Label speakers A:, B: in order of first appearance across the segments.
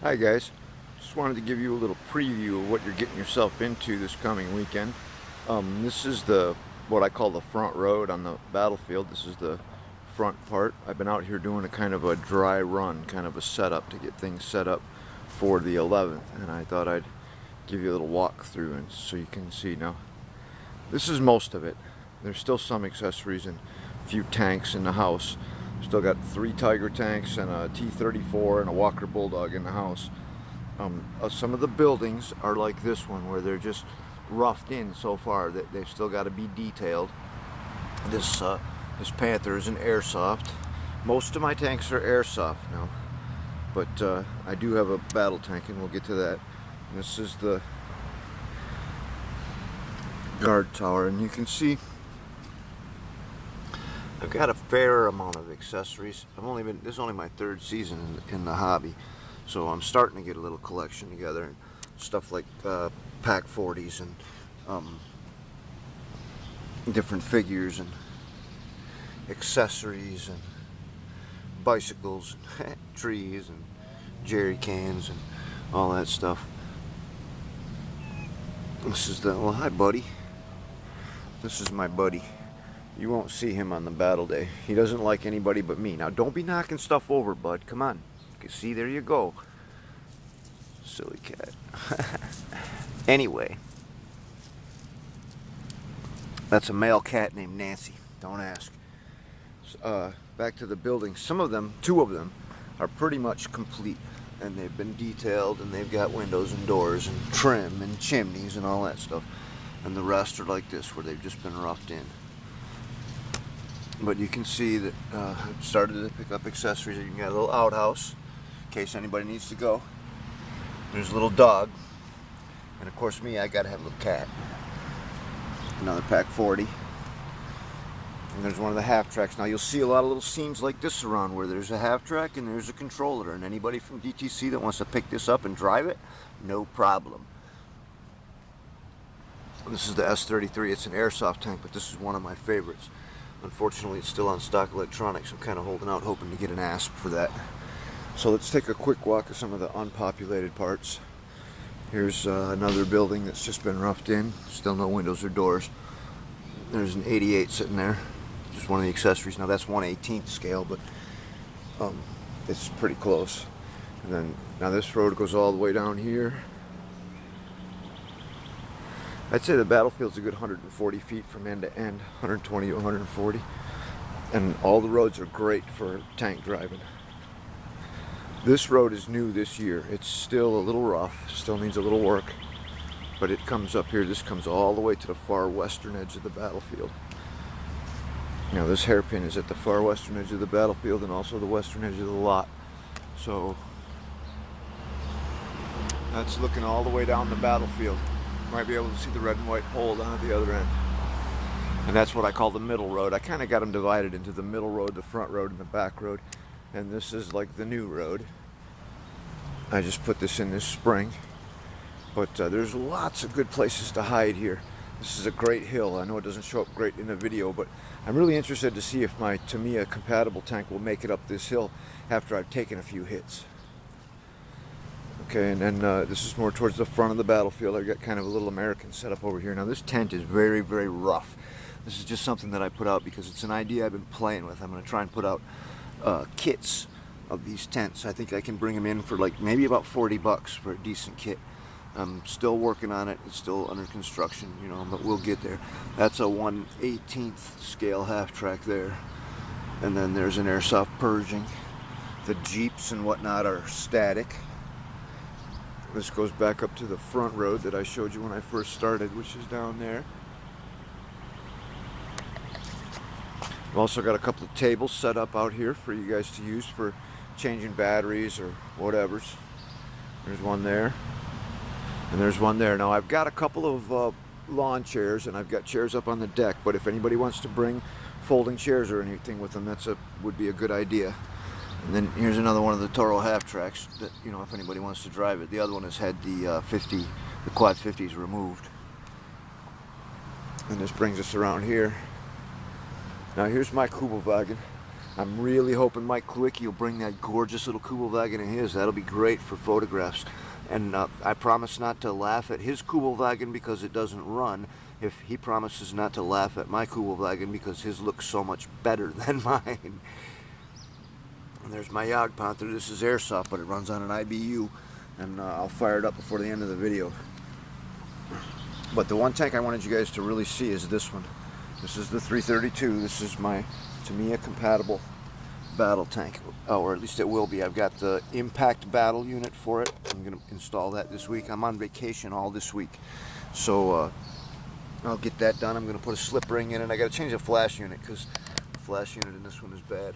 A: Hi guys, just wanted to give you a little preview of what you're getting yourself into this coming weekend. This is what I call the front road on the battlefield. This is the front part. I've been out here doing a kind of a dry run, kind of a setup to get things set up for the 11th, and I thought I'd give you a little walkthrough and so you can see. Now, this is most of it. There's still some accessories and a few tanks in the house. Still got 3 Tiger tanks and a T-34 and a Walker Bulldog in the house. Some of the buildings are like this one where they're just roughed in so far that they've still got to be detailed. This Panther is an airsoft. Most of my tanks are airsoft now, but I do have a battle tank and we'll get to that. And this is the guard tower, and you can see I've got a fair amount of accessories. This is only my 3rd season in the hobby, so I'm starting to get a little collection together, and stuff like Pak 40s and different figures and accessories and bicycles and trees and jerry cans and all that stuff. This is well, hi buddy. This is my buddy. You won't see him on the battle day. He doesn't like anybody but me. Now, don't be knocking stuff over, bud. Come on. You can see, there you go. Silly cat. Anyway. That's a male cat named Nancy. Don't ask. Back to the building. Some of them, 2 of them, are pretty much complete. And they've been detailed, and they've got windows and doors and trim and chimneys and all that stuff. And the rest are like this, where they've just been roughed in. But you can see that I've started to pick up accessories. You can get a little outhouse in case anybody needs to go. There's a little dog. And of course me, I gotta have a little cat. Another Pak 40. And there's one of the half tracks. Now you'll see a lot of little scenes like this around where there's a half track and there's a controller. And anybody from DTC that wants to pick this up and drive it, no problem. This is the S33. It's an airsoft tank, but this is one of my favorites. Unfortunately, it's still on stock electronics. I'm kind of holding out, hoping to get an ASP for that. So let's take a quick walk of some of the unpopulated parts. Here's another building that's just been roughed in. Still no windows or doors. There's an 88 sitting there. Just one of the accessories. Now that's 1/18th scale, but it's pretty close. And then now this road goes all the way down here. I'd say the battlefield's a good 140 feet from end to end, 120 to 140. And all the roads are great for tank driving. This road is new this year. It's still a little rough, still needs a little work, but it comes up here. This comes all the way to the far western edge of the battlefield. Now this hairpin is at the far western edge of the battlefield and also the western edge of the lot. So that's looking all the way down the battlefield. Might be able to see the red and white pole down at the other end. And that's what I call the middle road. I kind of got them divided into the middle road, the front road, and the back road. And this is like the new road. I just put this in this spring. But there's lots of good places to hide here. This is a great hill. I know it doesn't show up great in the video, but I'm really interested to see if my Tamiya compatible tank will make it up this hill after I've taken a few hits. Okay, and then this is more towards the front of the battlefield. I've got kind of a little American setup over here. Now this tent is very, very rough. This is just something that I put out because it's an idea I've been playing with. I'm going to try and put out kits of these tents. I think I can bring them in for like maybe about 40 bucks for a decent kit. I'm still working on it. It's still under construction, you know, but we'll get there. That's a 1/18th scale half track there. And then there's an airsoft Pershing. The Jeeps and whatnot are static. This goes back up to the front road that I showed you when I first started, which is down there. I've also got a couple of tables set up out here for you guys to use for changing batteries or whatever's. There's one there, and there's one there. Now I've got a couple of lawn chairs, and I've got chairs up on the deck, but if anybody wants to bring folding chairs or anything with them, would be a good idea. And then here's another one of the Toro half tracks that, you know, if anybody wants to drive it. The other one has had the quad 50s removed. And this brings us around here. Now here's my Kubelwagen. I'm really hoping Mike Klicki will bring that gorgeous little Kubelwagen of his. That'll be great for photographs. And I promise not to laugh at his Kubelwagen because it doesn't run, if he promises not to laugh at my Kubelwagen because his looks so much better than mine. And there's my Jagdpanther. This is airsoft, but it runs on an IBU, and I'll fire it up before the end of the video. But the one tank I wanted you guys to really see is this one. This is the 332. This is my Tamiya compatible battle tank, or at least it will be. I've got the impact battle unit for it. I'm going to install that this week. I'm on vacation all this week, so I'll get that done. I'm going to put a slip ring in it. I got to change the flash unit because the flash unit in this one is bad.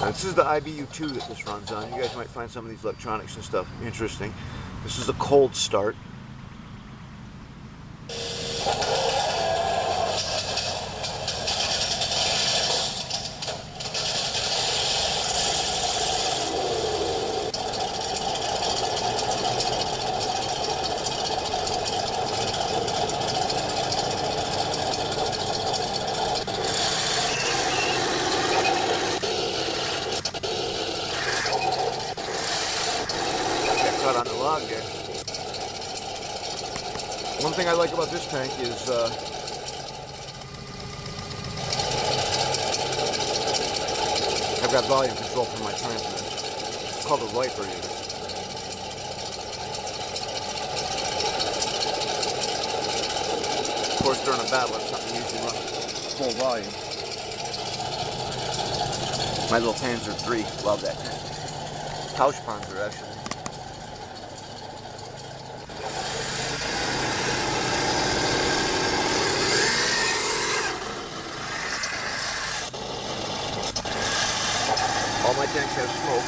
A: This is the IBU2 that this runs on. You guys might find some of these electronics and stuff interesting. This is the cold start. Cut on the log there. One thing I like about this tank is I've got volume control for my transmitter. It's called a Viper unit. Of course, during a battle, it's something you usually run full volume. My little Panzer III, love that tank. Tauschpanzer, actually. All my tanks have smoke.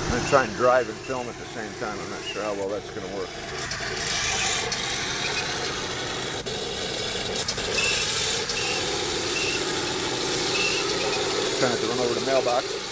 A: I'm going to try and drive and film at the same time. I'm not sure how well that's going to work. Trying to run over the mailbox.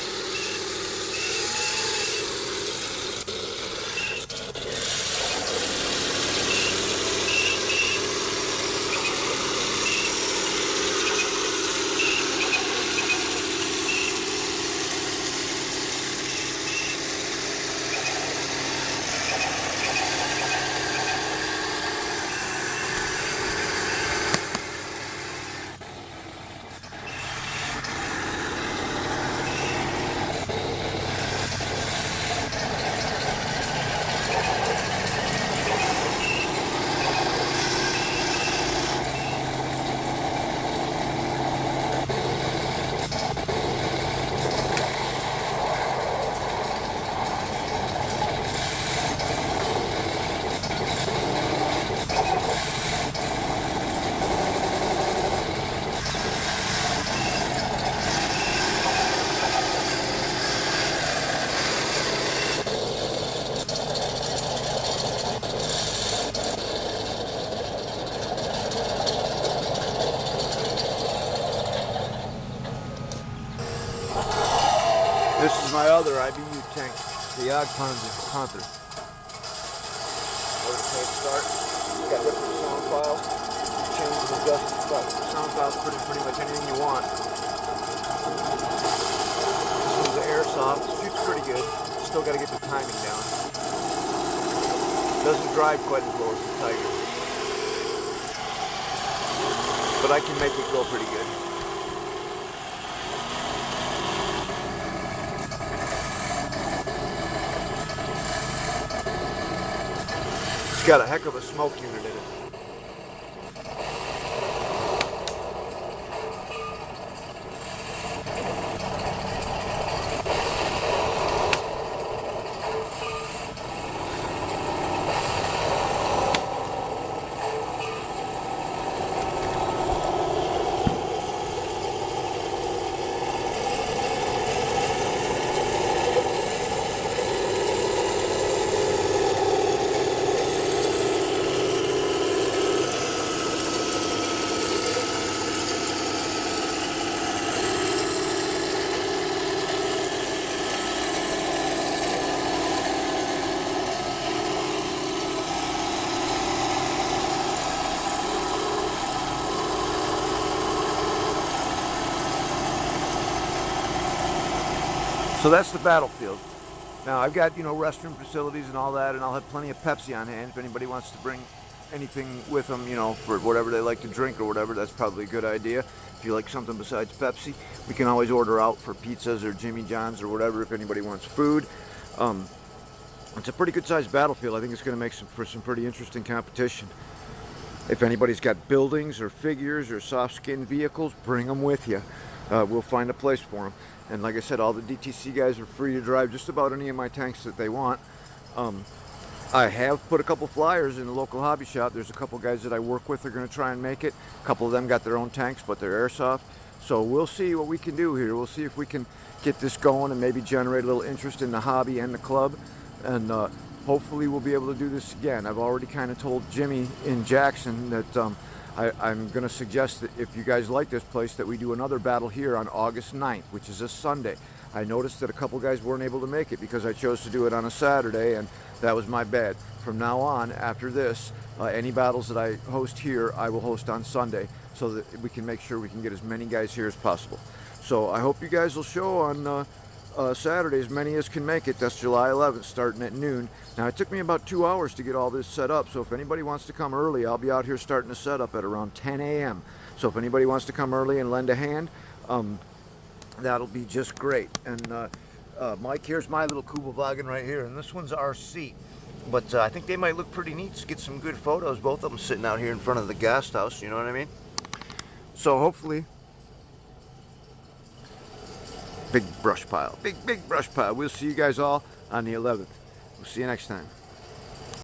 A: This is my other IBU tank, the Jagdpanther. Motor code start. It's got different sound files. You change and adjust the sound files pretty much anything you want. This is the airsoft. It shoots pretty good. Still got to get the timing down. Doesn't drive quite as low as the Tiger, but I can make it go pretty good. It's got a heck of a smoke unit in it. So that's the battlefield. Now I've got, restroom facilities and all that, and I'll have plenty of Pepsi on hand if anybody wants to bring anything with them, for whatever they like to drink or whatever. That's probably a good idea. If you like something besides Pepsi, we can always order out for pizzas or Jimmy John's or whatever if anybody wants food. It's a pretty good sized battlefield. I think it's going to make for some pretty interesting competition. If anybody's got buildings or figures or soft skin vehicles, bring them with you. We'll find a place for them. And like I said, all the DTC guys are free to drive just about any of my tanks that they want. I have put a couple flyers in the local hobby shop. There's a couple guys that I work with that are going to try and make it. A couple of them got their own tanks, but they're airsoft. So we'll see what we can do here. We'll see if we can get this going and maybe generate a little interest in the hobby and the club. And hopefully we'll be able to do this again. I've already kind of told Jimmy in Jackson that I'm going to suggest that if you guys like this place, that we do another battle here on August 9th, which is a Sunday. I noticed that a couple guys weren't able to make it because I chose to do it on a Saturday, and that was my bad. From now on, after this, any battles that I host here, I will host on Sunday so that we can make sure we can get as many guys here as possible. So I hope you guys will show on Saturday, as many as can make it. That's July 11th, starting at noon. Now, it took me about 2 hours to get all this set up, so if anybody wants to come early, I'll be out here starting the setup at around 10 a.m. So if anybody wants to come early and lend a hand, that'll be just great. And Mike, here's my little Kubelwagen right here, and this one's RC. But I think they might look pretty neat to get some good photos, both of them sitting out here in front of the guest house, you know what I mean? So hopefully, big brush pile. Big brush pile. We'll see you guys all on the 11th. We'll see you next time.